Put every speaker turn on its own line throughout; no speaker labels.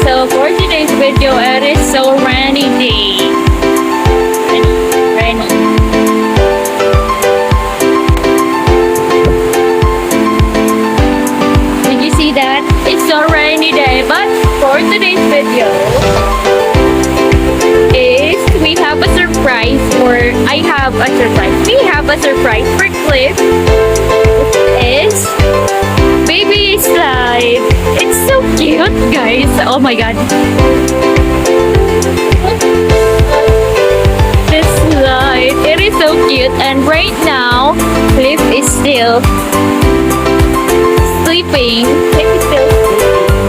So for today's video, it is so rainy day. Rainy. Did you see that? It's so rainy day. But for today's video, is we have a surprise, or I have a surprise. We have a surprise for Cliff. Is baby slide. It's so cute, guys. Oh my god. This slide. It is so cute. And right now, Cliff is still sleeping. Cliff is still sleeping.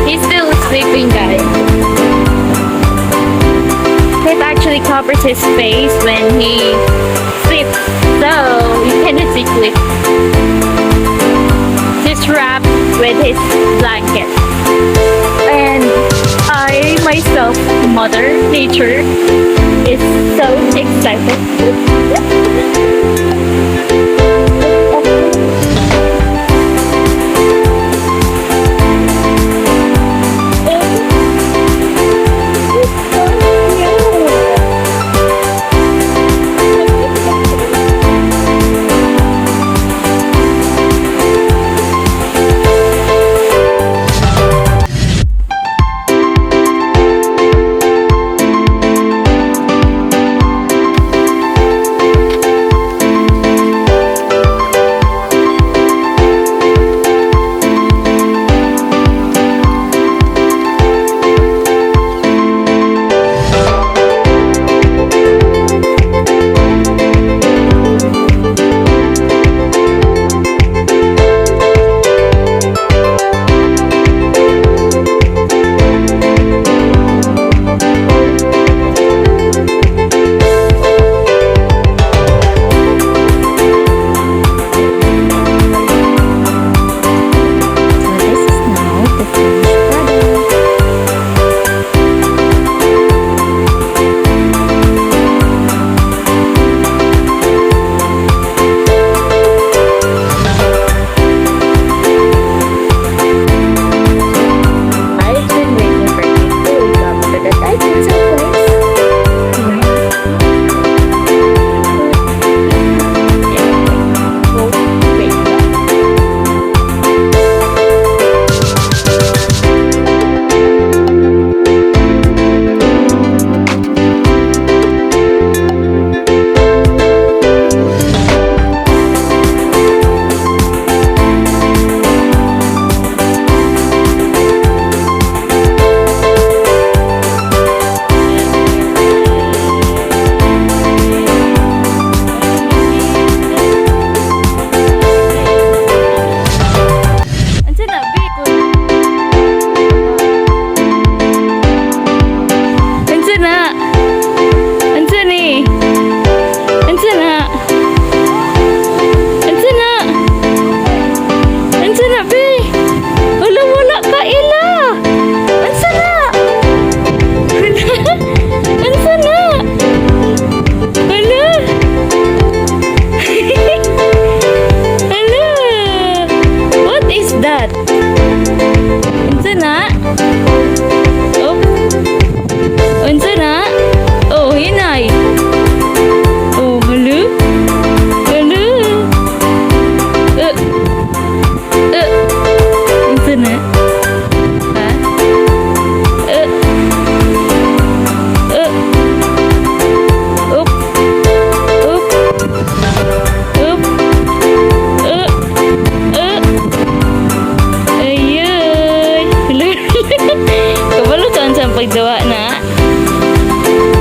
He's still sleeping, guys. Cliff actually covers his face when he sleeps, so you cannot see Cliff. He's wrapped with his blanket. And I myself, Mother Nature, is so excited.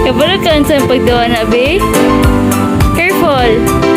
Kabalo ka sa pagdawa na, be. Careful.